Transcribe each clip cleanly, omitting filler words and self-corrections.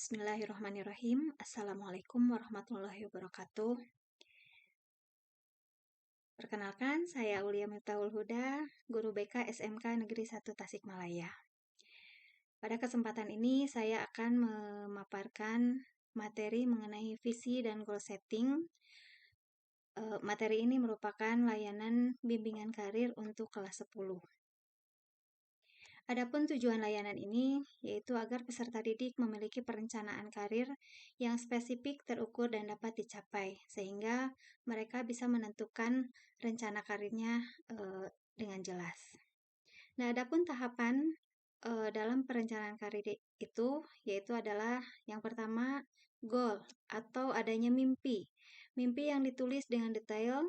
Bismillahirrahmanirrahim. Assalamualaikum warahmatullahi wabarakatuh. Perkenalkan, saya Aulia Miftahul Huda, Guru BK SMK Negeri 1 Tasikmalaya. Pada kesempatan ini, saya akan memaparkan materi mengenai visi dan goal setting. Materi ini merupakan layanan bimbingan karir untuk kelas 10. Adapun tujuan layanan ini yaitu agar peserta didik memiliki perencanaan karir yang spesifik, terukur, dan dapat dicapai, sehingga mereka bisa menentukan rencana karirnya dengan jelas. Nah, adapun tahapan dalam perencanaan karir itu yaitu adalah yang pertama, goal atau adanya mimpi. Mimpi yang ditulis dengan detail,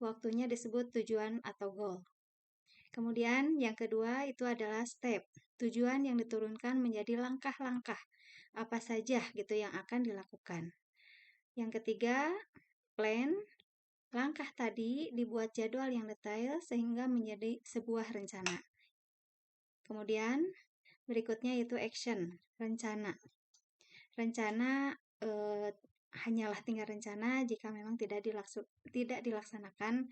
waktunya disebut tujuan atau goal. Kemudian yang kedua itu adalah step, tujuan yang diturunkan menjadi langkah-langkah apa saja gitu yang akan dilakukan. Yang ketiga, plan, langkah tadi dibuat jadwal yang detail sehingga menjadi sebuah rencana. Kemudian berikutnya itu action, rencana. Rencana hanyalah tinggal rencana jika memang tidak dilaksanakan,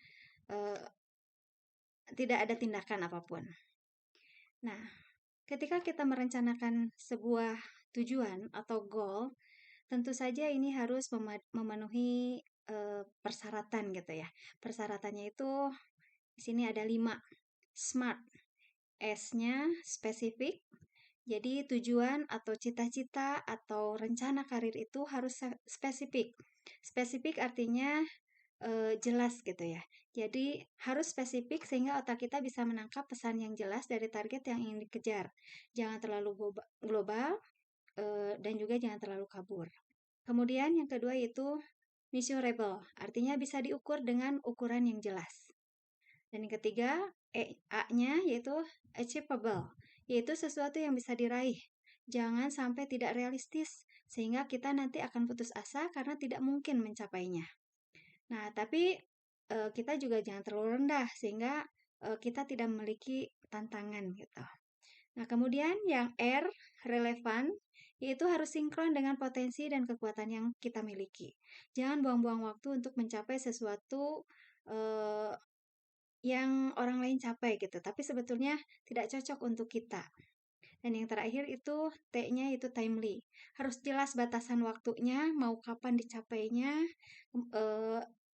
tidak ada tindakan apapun. Nah, ketika kita merencanakan sebuah tujuan atau goal, tentu saja ini harus memenuhi persyaratan gitu ya. Persyaratannya itu di sini ada 5. SMART, S-nya spesifik. Jadi tujuan atau cita-cita atau rencana karir itu harus spesifik. Spesifik artinya jelas gitu ya. Jadi harus spesifik sehingga otak kita bisa menangkap pesan yang jelas dari target yang ingin dikejar. Jangan terlalu global dan juga jangan terlalu kabur. Kemudian yang kedua yaitu measurable, artinya bisa diukur dengan ukuran yang jelas. Dan yang ketiga, A-nya yaitu achievable, yaitu sesuatu yang bisa diraih. Jangan sampai tidak realistis, sehingga kita nanti akan putus asa karena tidak mungkin mencapainya. Nah, tapi kita juga jangan terlalu rendah, sehingga kita tidak memiliki tantangan gitu. Nah, kemudian yang R, relevan, yaitu harus sinkron dengan potensi dan kekuatan yang kita miliki. Jangan buang-buang waktu untuk mencapai sesuatu yang orang lain capai gitu, tapi sebetulnya tidak cocok untuk kita. Dan yang terakhir itu T-nya itu timely. Harus jelas batasan waktunya, mau kapan dicapainya,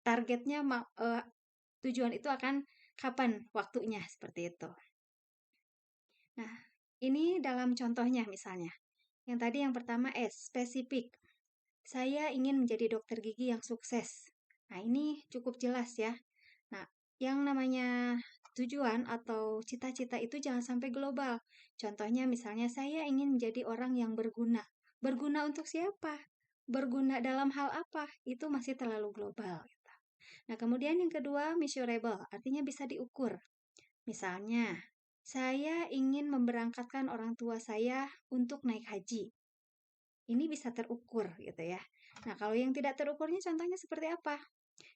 targetnya, tujuan itu akan kapan waktunya, seperti itu. Nah, ini dalam contohnya misalnya. Yang tadi yang pertama S, spesifik. Saya ingin menjadi dokter gigi yang sukses. Nah, ini cukup jelas ya. Nah, yang namanya tujuan atau cita-cita itu jangan sampai global. Contohnya misalnya saya ingin menjadi orang yang berguna. Berguna untuk siapa? Berguna dalam hal apa? Itu masih terlalu global. Gitu. Nah, kemudian yang kedua, measurable, artinya bisa diukur. Misalnya, saya ingin memberangkatkan orang tua saya untuk naik haji. Ini bisa terukur gitu ya. Nah, kalau yang tidak terukurnya contohnya seperti apa?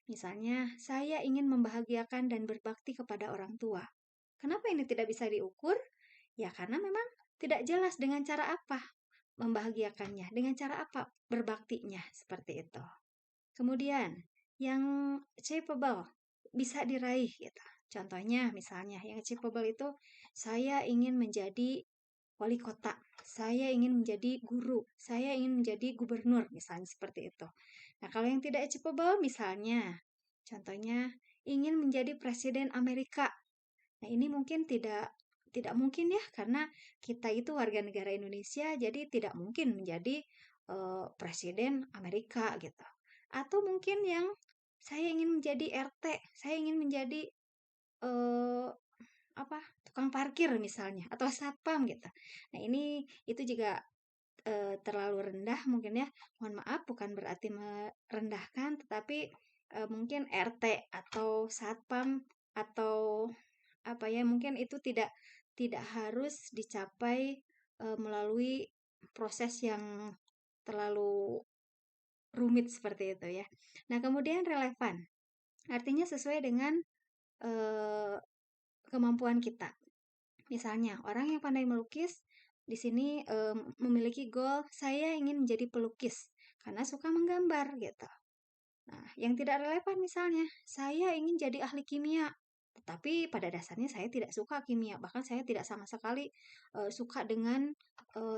Misalnya, saya ingin membahagiakan dan berbakti kepada orang tua. Kenapa ini tidak bisa diukur? Ya karena memang tidak jelas dengan cara apa membahagiakannya, dengan cara apa berbaktinya, seperti itu. Kemudian, yang achievable, bisa diraih gitu. Contohnya misalnya, yang achievable itu saya ingin menjadi wali kota, saya ingin menjadi guru, saya ingin menjadi gubernur, misalnya seperti itu. Nah, kalau yang tidak achievable misalnya, contohnya ingin menjadi presiden Amerika. Nah, ini mungkin tidak mungkin ya, karena kita itu warga negara Indonesia, jadi tidak mungkin menjadi presiden Amerika gitu. Atau mungkin yang saya ingin menjadi RT, saya ingin menjadi eh, tukang parkir misalnya atau satpam gitu. Nah, itu juga terlalu rendah mungkin ya. Mohon maaf, bukan berarti merendahkan, tetapi mungkin RT atau satpam atau apa ya, mungkin itu tidak harus dicapai melalui proses yang terlalu rumit seperti itu ya. Nah, kemudian relevan, artinya sesuai dengan kemampuan kita. Misalnya, orang yang pandai melukis di sini memiliki goal, saya ingin menjadi pelukis karena suka menggambar gitu. Nah, yang tidak relevan misalnya, saya ingin jadi ahli kimia, tetapi pada dasarnya saya tidak suka kimia, bahkan saya tidak sama sekali suka dengan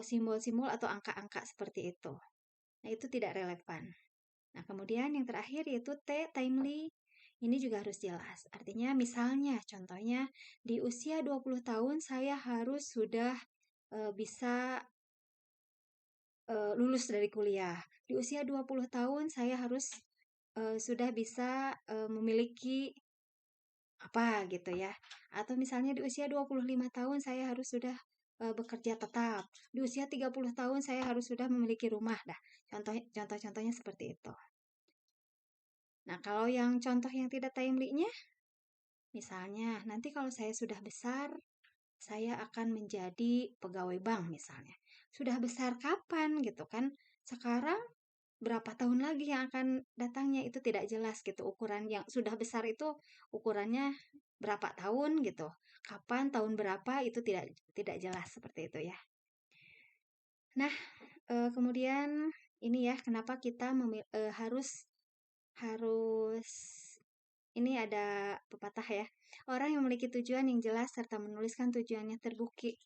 simbol-simbol atau angka-angka seperti itu. Nah, itu tidak relevan. Nah, kemudian yang terakhir yaitu T, timely. Ini juga harus jelas. Artinya misalnya, contohnya di usia 20 tahun saya harus sudah bisa lulus dari kuliah. Di usia 20 tahun saya harus sudah bisa memiliki apa gitu ya. Atau misalnya di usia 25 tahun saya harus sudah bekerja tetap. Di usia 30 tahun saya harus sudah memiliki rumah dah. Contoh-contohnya seperti itu. Nah, kalau yang contoh yang tidak timely-nya, misalnya nanti kalau saya sudah besar, saya akan menjadi pegawai bank misalnya. Sudah besar kapan gitu kan? Sekarang berapa tahun lagi yang akan datangnya itu tidak jelas gitu. Ukuran yang sudah besar itu ukurannya berapa tahun gitu. Kapan tahun berapa itu tidak jelas seperti itu ya. Nah, kemudian ini ya kenapa kita harus harus ini ada pepatah ya. Orang yang memiliki tujuan yang jelas serta menuliskan tujuannya terbukti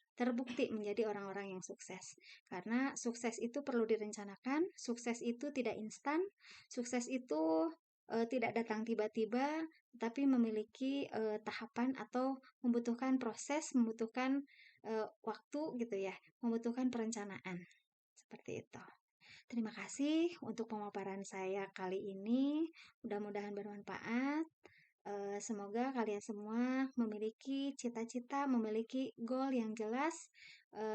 menjadi orang-orang yang sukses. Karena sukses itu perlu direncanakan, sukses itu tidak instan, sukses itu tidak datang tiba-tiba, tapi memiliki tahapan atau membutuhkan proses, membutuhkan waktu gitu ya, membutuhkan perencanaan. Seperti itu. Terima kasih untuk pemaparan saya kali ini. Mudah-mudahan bermanfaat. Semoga kalian semua memiliki cita-cita, memiliki goal yang jelas,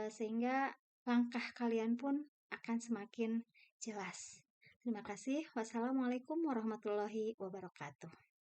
sehingga langkah kalian pun akan semakin jelas. Terima kasih. Wassalamualaikum warahmatullahi wabarakatuh.